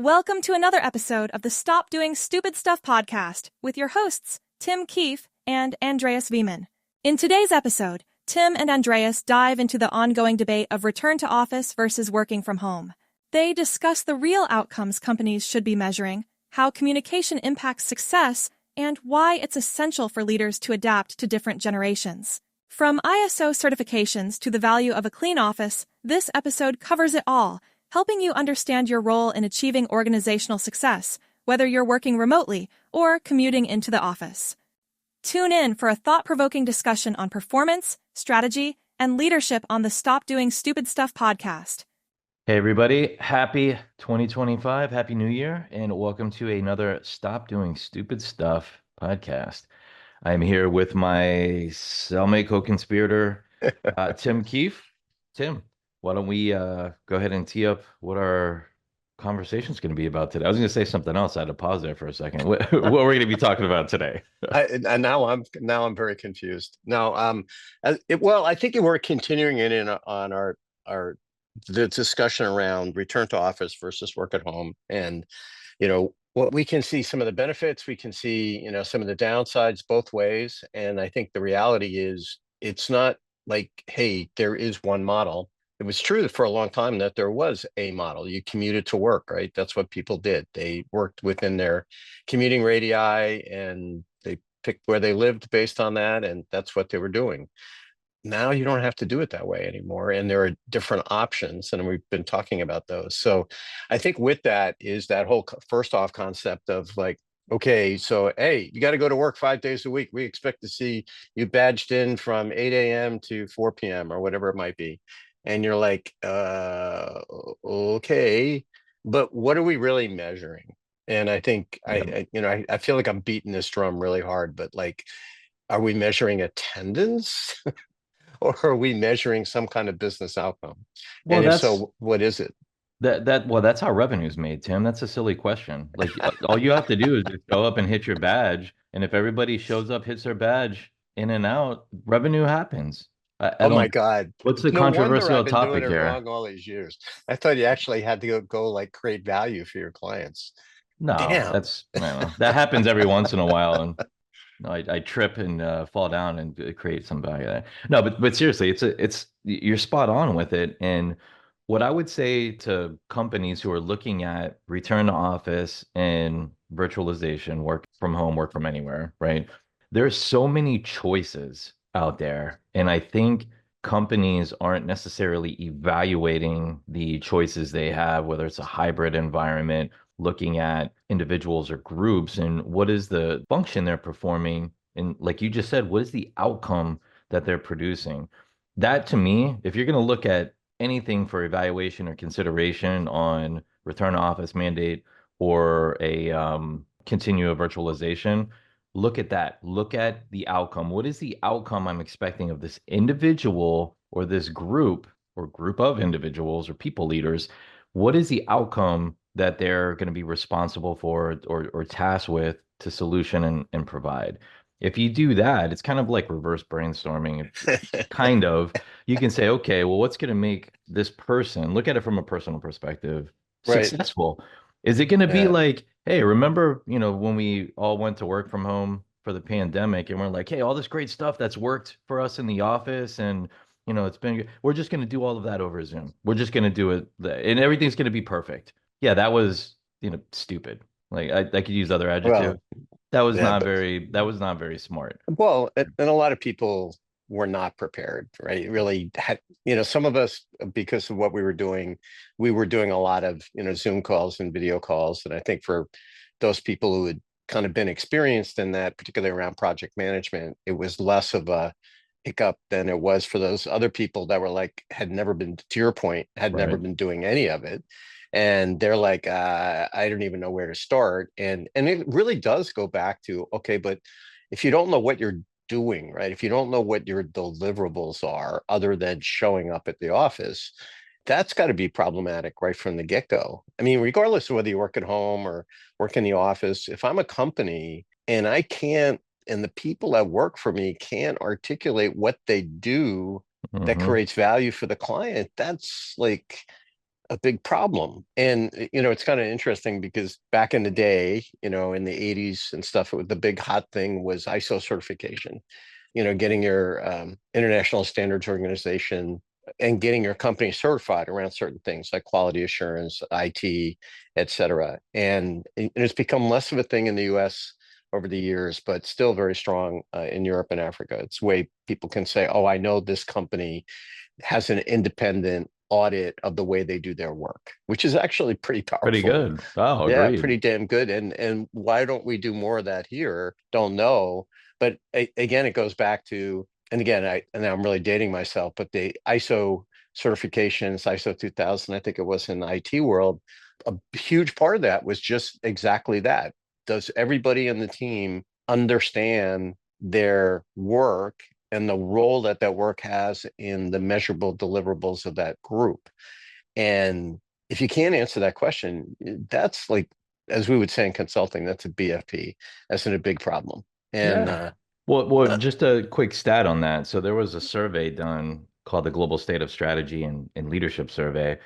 Welcome to another episode of the Stop Doing Stupid Stuff podcast with your hosts, Tim Keefe and Andreas Wieman. In today's episode, Tim and Andreas dive into the ongoing debate of return to office versus working from home. They discuss the real outcomes companies should be measuring, how communication impacts success, and why it's essential for leaders to adapt to different generations. From ISO certifications to the value of a clean office, this episode covers it all, helping you understand your role in achieving organizational success, whether you're working remotely or commuting into the office. Tune in for a thought-provoking discussion on performance, strategy, and leadership on the Stop Doing Stupid Stuff podcast. Hey everybody, happy 2025, happy new year, and welcome to another Stop Doing Stupid Stuff podcast. I'm here with my cellmate co-conspirator, Tim Keefe. Tim, why don't we go ahead and tee up what our conversation's going to be about today? I was going to say something else. I had to pause there for a second. What are we going to be talking about today? And now I'm very confused. Now, I think we're continuing on the discussion around return to office versus work at home, and what we can see some of the benefits, we can see some of the downsides both ways, and I think the reality is it's not like, hey, there is one model. It was true for a long time that there was a model. You commuted to work, right? That's what people did. They worked within their commuting radii and they picked where they lived based on that, and that's what they were doing. Now you don't have to do it that way anymore, and there are different options, and we've been talking about those. So I think with that is that whole first off concept of like, okay, so hey, you got to go to work 5 days a week. We expect to see you badged in from 8 a.m. to 4 p.m. or whatever it might be. And you're like, okay, but what are we really measuring? And I think I feel like I'm beating this drum really hard, but like, are we measuring attendance? Or are we measuring some kind of business outcome? Well, and if so, what is it? That's how revenue's made, Tim. That's a silly question. Like all you have to do is just go up and hit your badge, and if everybody shows up, hits their badge in and out, revenue happens. Oh my God! What's the No wonder controversial I've been topic doing it here? wrong all these years. I thought you actually had to go like create value for your clients. No, Damn. I don't know. That happens every once in a while, and I trip and fall down and create some value there. No, but seriously, it's you're spot on with it. And what I would say to companies who are looking at return to office and virtualization, work from home, work from anywhere, right? There's so many choices out there, and I think companies aren't necessarily evaluating the choices they have, whether it's a hybrid environment, looking at individuals or groups and what is the function they're performing. And like you just said, what is the outcome that they're producing? That to me, if you're going to look at anything for evaluation or consideration on return to office mandate or a continue virtualization, look at that. Look at the outcome. What is the outcome I'm expecting of this individual or this group or group of individuals or people leaders? What is the outcome that they're going to be responsible for or tasked with to solution and provide? If you do that, it's kind of like reverse brainstorming. Kind of, you can say, okay, well, what's going to make this person, look at it from a personal perspective, Right. successful? Is it going to be Yeah. like, hey, remember, when we all went to work from home for the pandemic and we're like, hey, all this great stuff that's worked for us in the office and it's been, we're just going to do all of that over Zoom. We're just going to do it and everything's going to be perfect. Yeah, that was, stupid. Like I could use other adjectives. Well, That was yeah, not very smart. well, and a lot of people were not prepared, right? It really had, some of us, because of what we were doing a lot of, Zoom calls and video calls. And I think for those people who had kind of been experienced in that, particularly around project management, it was less of a hiccup than it was for those other people that were like, had never been, to your point, had never Right. been doing any of it. And they're like, I don't even know where to start. And it really does go back to, okay, but if you don't know what you're doing, right? If you don't know what your deliverables are, other than showing up at the office, that's got to be problematic right from the get-go. I mean, regardless of whether you work at home or work in the office, if I'm a company and I can't, and the people that work for me can't articulate what they do that Mhm. creates value for the client, that's like, a big problem. And it's kind of interesting because back in the day, in the 80s and stuff, the big hot thing was ISO certification. Getting your International Standards Organization and getting your company certified around certain things like quality assurance, IT, et cetera. And it's become less of a thing in the US over the years, but still very strong in Europe and Africa. It's a way people can say, oh, I know this company has an independent audit of the way they do their work, which is actually pretty Pretty powerful. good. Oh, Yeah, agreed. pretty damn good. And why don't we do more of that here? Don't know. But again, it goes back to, and again, and I'm really dating myself, but the ISO certifications, ISO 2000, I think it was in the IT world, a huge part of that was just exactly that. Does everybody in the team understand their work and the role that that work has in the measurable deliverables of that group? And if you can't answer that question, that's like, as we would say in consulting, that's a BFP. That's a big problem. And Yeah. Well, just a quick stat on that. So there was a survey done called the Global State of Strategy and Leadership Survey.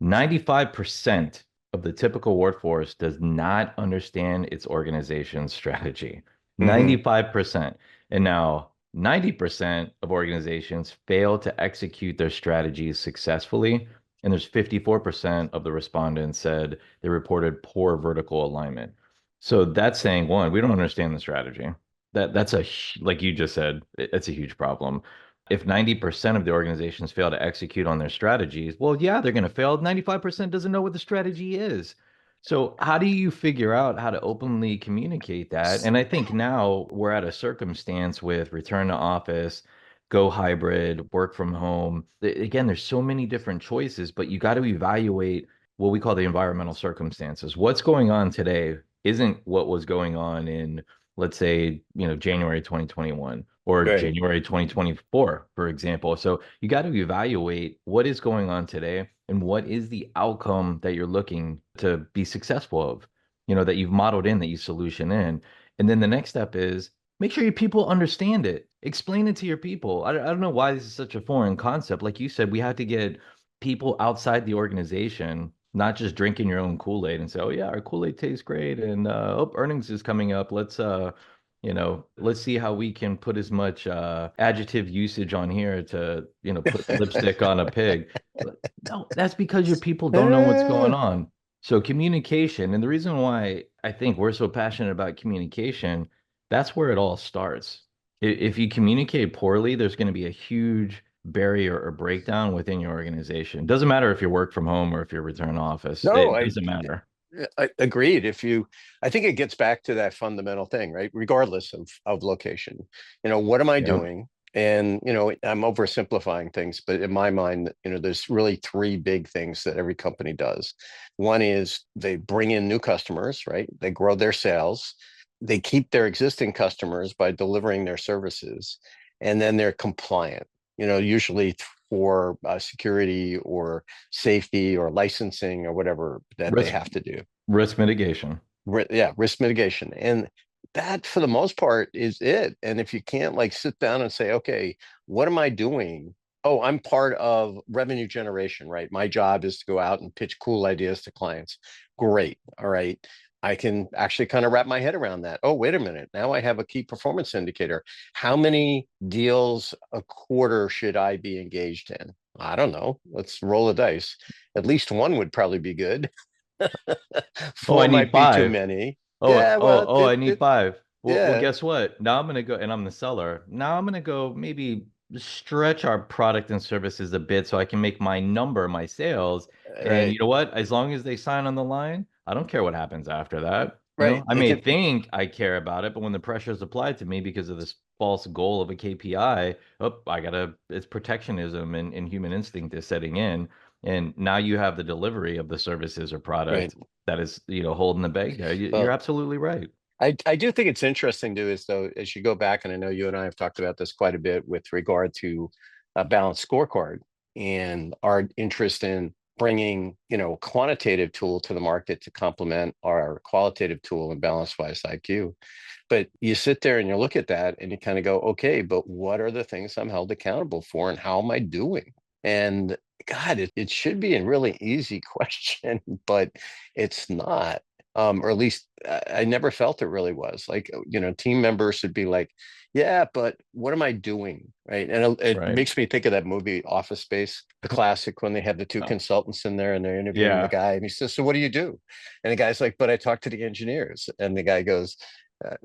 95% of the typical workforce does not understand its organization's strategy. mhm, 95%. And now 90% of organizations fail to execute their strategies successfully. And there's 54% of the respondents said they reported poor vertical alignment. So that's saying, one, we don't understand the strategy. That's like you just said, it's a huge problem. If 90% of the organizations fail to execute on their strategies, well, yeah, they're going to fail. 95% doesn't know what the strategy is. So how do you figure out how to openly communicate that? And I think now we're at a circumstance with return to office, go hybrid, work from home. Again, there's so many different choices, but you got to evaluate what we call the environmental circumstances. What's going on today isn't what was going on in, let's say, January 2021 or right. January 2024, for example. So you got to evaluate what is going on today and what is the outcome that you're looking to be successful of, that you've modeled in, that you solution in. And then the next step is make sure your people understand it. Explain it to your people. I don't know why this is such a foreign concept. Like you said, we have to get people outside the organization, not just drinking your own Kool-Aid and say, oh yeah, our Kool-Aid tastes great and oh, earnings is coming up. Let's see how we can put as much adjective usage on here to, put lipstick on a pig. No, that's because your people don't know what's going Eh, on. So communication, and the reason why I think we're so passionate about communication, that's where it all starts. If you communicate poorly, there's going to be a huge barrier or breakdown within your organization. Doesn't matter if you work from home or if you return to office. no, It doesn't matter. I agreed. I think it gets back to that fundamental thing, right? Regardless of location, what am I Yep. doing? And, I'm oversimplifying things, but in my mind, there's really three big things that every company does. One is they bring in new customers, right? They grow their sales. They keep their existing customers by delivering their services, and then they're compliant, usually for security or safety or licensing or whatever that they Risk have to do. risk mitigation. Yeah, risk mitigation. And that for the most part is it. And if you can't like sit down and say, okay, what am I doing? Oh, I'm part of revenue generation, right? My job is to go out and pitch cool ideas to clients. Great. All right. I can actually kind of wrap my head around that. Oh, wait a minute. Now I have a key performance indicator. How many deals a quarter should I be engaged in? I don't know. Let's roll the dice. At least one would probably be good. Oh, I Four need might be too five. many. Oh, Yeah, oh, well, oh, I need five. Well, yeah, guess what? Now I'm gonna go, and I'm the seller. Now I'm gonna go maybe stretch our product and services a bit so I can make my number, my sales. And right, you know what? As long as they sign on the line, I don't care what happens after that. right. I It may can, think I care about it, but when the pressure is applied to me because of this false goal of a KPI, oh, it's protectionism and human instinct is setting in. And now you have the delivery of the services or right. product that is, holding the bag there. You're Well, absolutely right. I do think it's interesting too, is though, as you go back, and I know you and I have talked about this quite a bit with regard to a balanced scorecard and our interest in bringing, a quantitative tool to the market to complement our qualitative tool in Balanced Wise IQ. But you sit there and you look at that and you kind of go, okay, but what are the things I'm held accountable for and how am I doing? And God, it should be a really easy question, but it's not. Or at least I never felt it really was. Like, team members should be like, yeah, but what am I doing? Right. And it Right. makes me think of that movie Office Space, the classic, when they have the two Oh, consultants in there and they're interviewing the yeah. guy. And he says, so what do you do? And the guy's like, but I talk to the engineers. And the guy goes, And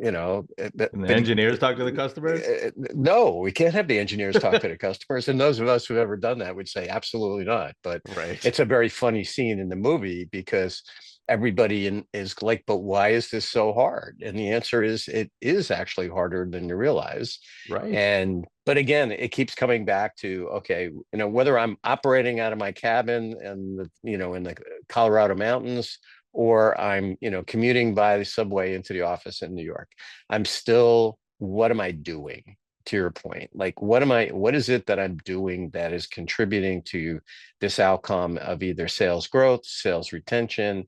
the but engineers talk to the customers. no, we can't have the engineers talk to the customers. And those of us who've ever done that would say absolutely not. But Right. it's a very funny scene in the movie because everybody is like, but why is this so hard? And the answer is it is actually harder than you realize. Right. And but again, it keeps coming back to, okay, whether I'm operating out of my cabin and in the Colorado mountains, or I'm, commuting by the subway into the office in New York, I'm still, what am I doing? To your point, like, what is it that I'm doing that is contributing to this outcome of either sales growth, sales retention,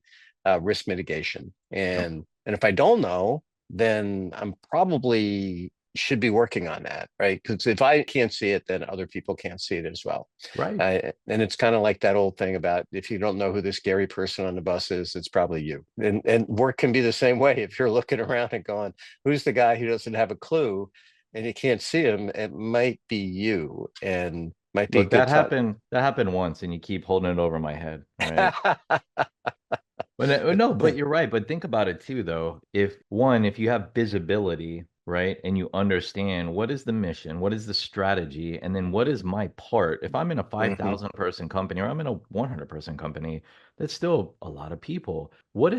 risk mitigation? Yep. And if I don't know, then I'm probably should be working on that, right? Because if I can't see it, then other people can't see it as well. Right. And it's kind of like that old thing about, if you don't know who the scary person on the bus is, it's probably you. And work can be the same way. If you're looking around and going, who's the guy who doesn't have a clue, and you can't see him, it might be you, and might be Look, good to. that happened once, and you keep holding it over my head. All right. No, but you're right. But think about it too, though. If you have visibility, right, and you understand what is the mission, what is the strategy, and then what is my part. If I'm in a Mhm. 5,000 person company or I'm in a 100-person company, that's still a lot of people. Why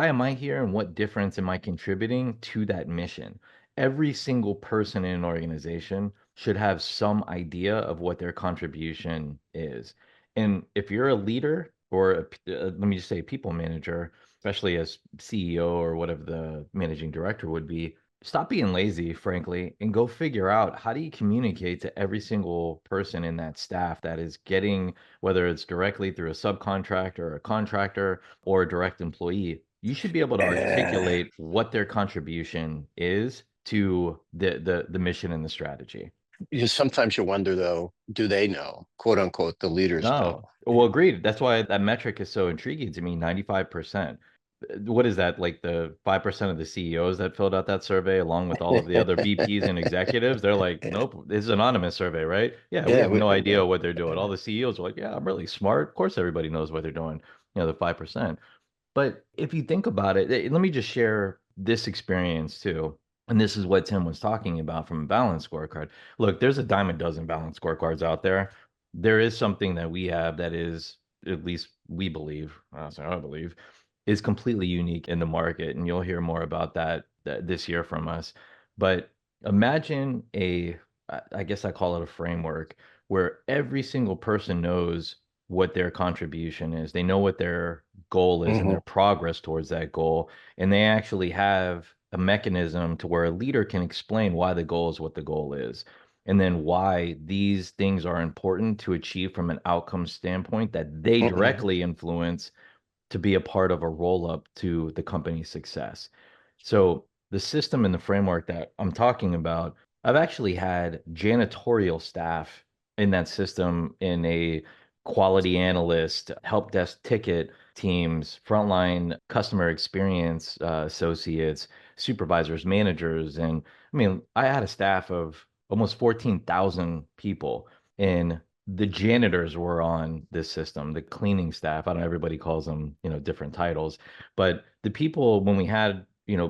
am I here, and what difference am I contributing to that mission? Every single person in an organization should have some idea of what their contribution is. And if you're a leader or let me just say people manager, especially as CEO or whatever the managing director would be, stop being lazy, frankly, and go figure out how do you communicate to every single person in that staff that is getting, whether it's directly through a subcontractor or a contractor or a direct employee. You should be able to Eh, articulate what their contribution is to the mission and the strategy. sometimes you wonder, though, do they know, quote unquote, the leaders know? No. Well, agreed. That's why that metric is so intriguing to me, 95%. What is that, like the 5% of the CEOs that filled out that survey, along with all of the other VPs and executives? They're like, nope, this is an anonymous survey, right? Yeah, we Yeah, have no idea what they're doing. All the CEOs are like, yeah, I'm really smart. Of course, everybody knows what they're doing, the 5%. But if you think about it, let me just share this experience too. And this is what Tim was talking about from a balance scorecard. Look, there's a dime a dozen balance scorecards out there. There is something that we have that is, at least we believe, I believe, is completely unique in the market. And you'll hear more about that this year from us. But imagine I guess I call it a framework where every single person knows what their contribution is. They know what their goal is and hmm their progress towards that goal. And they actually have a mechanism to where a leader can explain why the goal is what the goal is. And then why these things are important to achieve from an outcome standpoint that they hmm directly influence to be a part of a roll up to the company's success. So the system and the framework that I'm talking about, I've actually had janitorial staff in that system in a quality analyst, help desk ticket teams, frontline customer experience associates, supervisors, managers. And I mean, I had a staff of almost 14,000 people, and the janitors were on this system, the cleaning staff. I don't know, everybody calls them, different titles. But the people, when we had,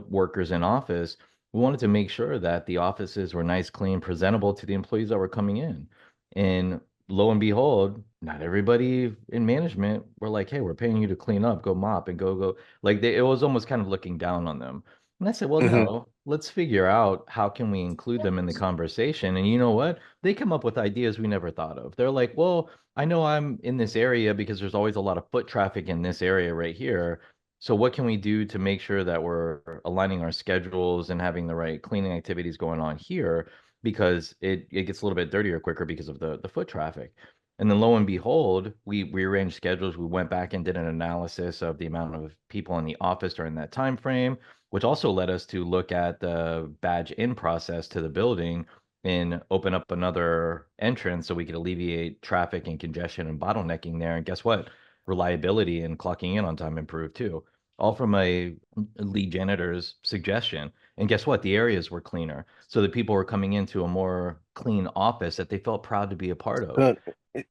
workers in office, we wanted to make sure that the offices were nice, clean, presentable to the employees that were coming in. And lo and behold, not everybody in management were like, hey, we're paying you to clean up, go mop and go. Like it was almost kind of looking down on them. And I said, well, hmm no, let's figure out how can we include them in the conversation. And you know what? They come up with ideas we never thought of. They're like, well, I know I'm in this area because there's always a lot of foot traffic in this area right here. So what can we do to make sure that we're aligning our schedules and having the right cleaning activities going on here? Because it gets a little bit dirtier quicker because of the foot traffic. And then lo and behold, we rearranged schedules. We went back and did an analysis of the amount of people in the office during that time frame, which also led us to look at the badge in process to the building and open up another entrance so we could alleviate traffic and congestion and bottlenecking there. And guess what? Reliability and clocking in on time improved too. All from a lead janitor's suggestion. And guess what? The areas were cleaner. So that people were coming into a more clean office that they felt proud to be a part of.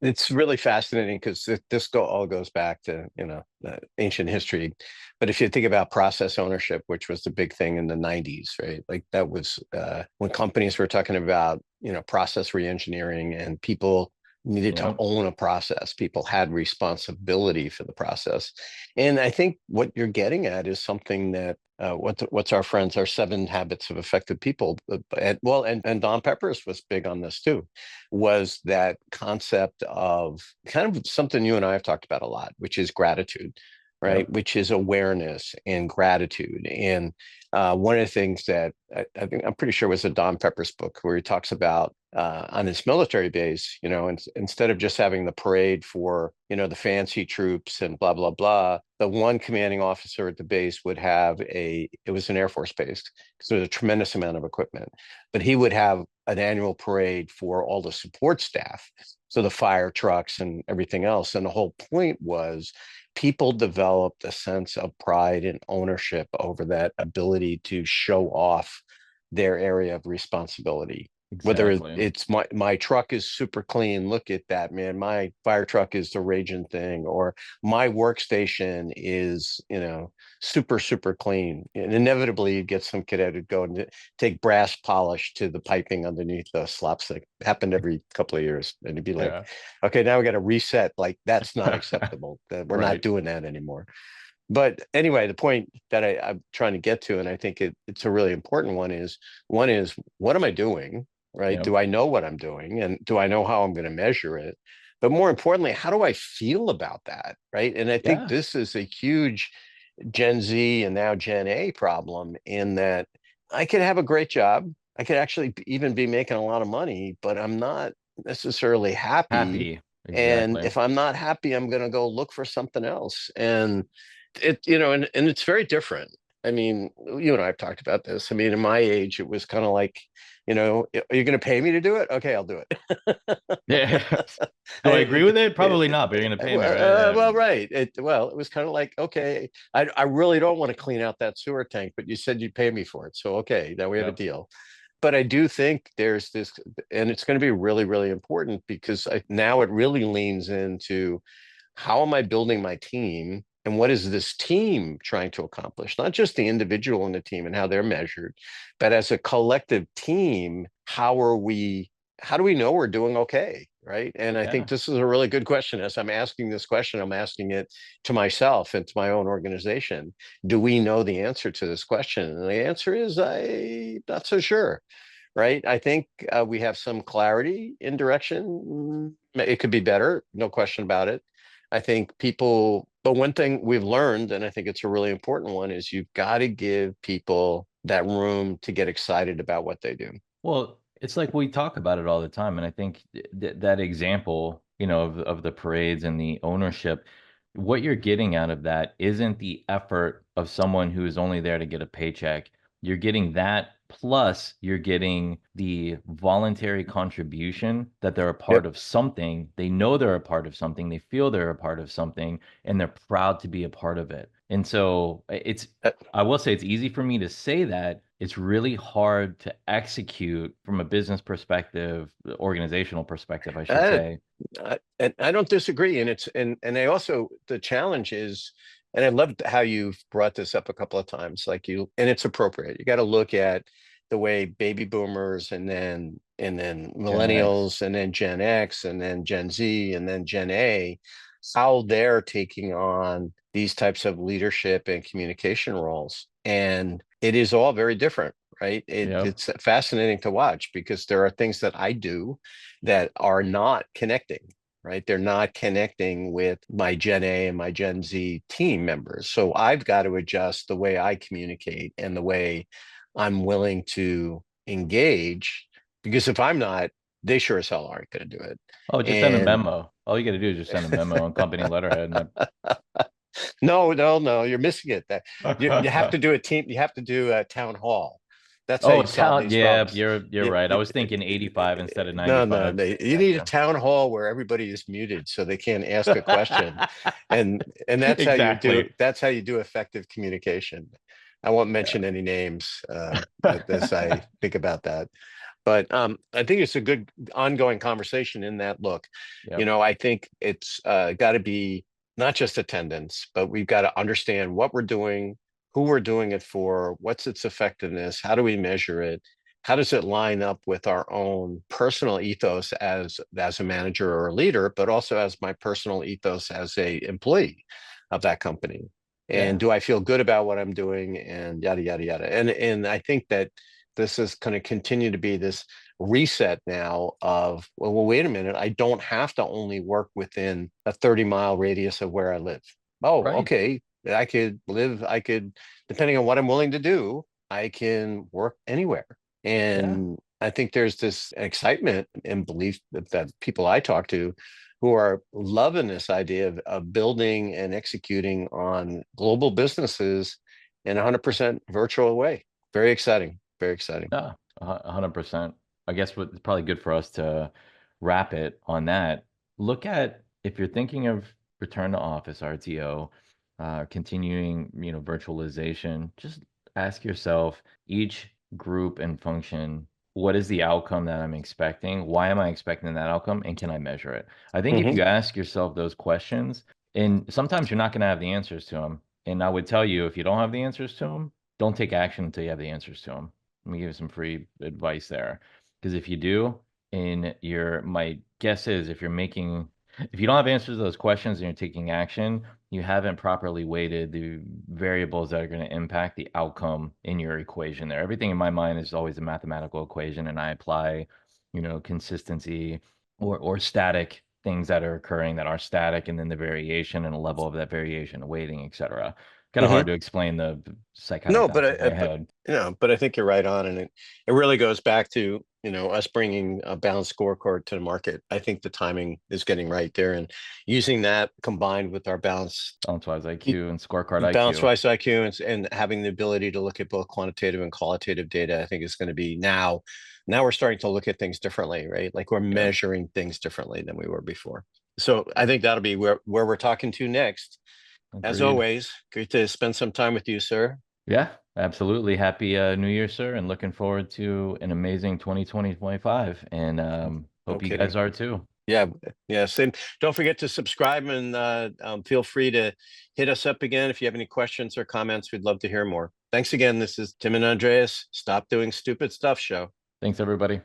It's really fascinating because all goes back to, ancient history. But if you think about process ownership, which was the big thing in the 90s, right? Like that was when companies were talking about, process reengineering, and people needed to own a process. People had responsibility for the process. And I think what you're getting at is something that what's our 7 habits of effective people, and Don Peppers was big on this too, was that concept of kind of something you and I have talked about a lot, which is gratitude, right? Which is awareness and gratitude. And one of the things that I think, I'm pretty sure was a Don Peppers book, where he talks about on his military base, instead of just having the parade for, the fancy troops and blah, blah, blah, the one commanding officer at the base would have it was an Air Force base, because there was a tremendous amount of equipment, but he would have an annual parade for all the support staff. So the fire trucks and everything else. And the whole point was people developed a sense of pride and ownership over that ability to show off their area of responsibility. Exactly. Whether it's my truck is super clean, look at that, man, my fire truck is the raging thing, or my workstation is, super, super clean. And inevitably you get some cadet who'd go and take brass polish to the piping underneath the slopstick. It happened every couple of years. And it'd be like, okay, now we got to reset. Like, that's not acceptable. We're not doing that anymore. But anyway, the point that I'm trying to get to, and I think it's a really important one, is what am I doing? Right? Do I know what I'm doing? And do I know how I'm going to measure it? But more importantly, how do I feel about that? Right? And I think this is a huge Gen Z and now Gen A problem, in that I could have a great job. I could actually even be making a lot of money, but I'm not necessarily happy. Exactly. And if I'm not happy, I'm going to go look for something else. And and it's very different. I mean, you and I have talked about this. I mean, in my age, it was kind of like, are you going to pay me to do it? Okay, I'll do it. Yeah. Do I agree with it? Probably not, but you're going to pay me, right? Well, right. It was kind of like, okay, I really don't want to clean out that sewer tank, but you said you'd pay me for it. So, okay, now we have a deal. But I do think there's this, and it's going to be really, really important, because now it really leans into, how am I building my team? And what is this team trying to accomplish? Not just the individual in the team and how they're measured, but as a collective team, how do we know we're doing okay? Right. And I think this is a really good question. As I'm asking this question, I'm asking it to myself and to my own organization. Do we know the answer to this question? And the answer is, I'm not so sure. Right. I think we have some clarity in direction. It could be better. No question about it. I think but one thing we've learned, and I think it's a really important one, is you've got to give people that room to get excited about what they do. Well, it's like we talk about it all the time. And I think that example, of the parades and the ownership, what you're getting out of that isn't the effort of someone who is only there to get a paycheck. You're getting that, plus you're getting the voluntary contribution that they're a part of something. They know they're a part of something. They feel they're a part of something, and they're proud to be a part of it. And so I will say it's easy for me to say that. It's really hard to execute from a business perspective, organizational perspective, I should say. And I don't disagree. And I also, the challenge is, and I loved how you've brought this up a couple of times, and it's appropriate. You got to look at the way baby boomers, and then millennials, and then Gen X, and then Gen Z, and then Gen A, how they're taking on these types of leadership and communication roles. And it is all very different, right? It's fascinating to watch, because there are things that I do that are not connecting, right? They're not connecting with my Gen A and my Gen Z team members. So I've got to adjust the way I communicate and the way I'm willing to engage, because if I'm not, they sure as hell aren't going to do it. Oh, just send a memo. All you got to do is just send a memo on company letterhead. No, you're missing it. That you have to do a team. You have to do a town hall, That's how Oh, you solve talent. these Yeah, problems. you're right. I was thinking 85 instead of No, no, 95. you need a Gotcha. town hall where everybody is muted so they can't ask a question. And that's how you do Exactly. that's how you do effective communication. I won't Yeah. mention any names as I think about that. But I think it's a good ongoing conversation in that look. Yep. I think it's got to be not just attendance, but we've got to understand what we're doing, who we're doing it for, what's its effectiveness, how do we measure it, how does it line up with our own personal ethos as a manager or a leader, but also as my personal ethos as a employee of that company. And Yeah. do I feel good about what I'm doing and yada yada yada. And I think that this is going to continue to be this reset now of, well, wait a minute, I don't have to only work within a 30-mile radius of where I live. Oh, Right. okay. I could, depending on what I'm willing to do, I can work anywhere. Yeah. And I think there's this excitement and belief that people I talk to who are loving this idea of building and executing on global businesses in a 100% virtual way. Very exciting. Very exciting. No, 100%. I guess what's probably good for us to wrap it on that. Look at if you're thinking of return to office, RTO, continuing, virtualization, just ask yourself each group and function, what is the outcome that I'm expecting? Why am I expecting that outcome? And can I measure it? I think if Hmm. you ask yourself those questions, and sometimes you're not going to have the answers to them. And I would tell you, if you don't have the answers to them, don't take action until you have the answers to them. Let me give you some free advice there. Because if you do, my guess is if you don't have answers to those questions and you're taking action, you haven't properly weighted the variables that are going to impact the outcome in your equation there. Everything in my mind is always a mathematical equation, and I apply, consistency or static things that are occurring that are static, and then the variation and a level of that variation, a weighting, etc. Kind of hard Hmm. to explain the psychotic No, back of my head. but I think you're right on, and it really goes back to us bringing a balanced scorecard to the market. I think the timing is getting right there, and using that combined with our Balance-wise IQ and scorecard IQ. balance-wise IQ and having the ability to look at both quantitative and qualitative data, I think is going to be now. Now we're starting to look at things differently, right? Like we're Yeah, measuring things differently than we were before. So I think that'll be where we're talking to next. As agreed. always, great to spend some time with you, sir. Yeah, absolutely. Happy New Year, sir, and looking forward to an amazing 2025. And No hope you kidding. guys are too. Yeah, yeah. Same. Don't forget to subscribe and feel free to hit us up again if you have any questions or comments. We'd love to hear more. Thanks again. This is Tim and Andreas. Stop Doing Stupid Stuff show. Thanks, everybody.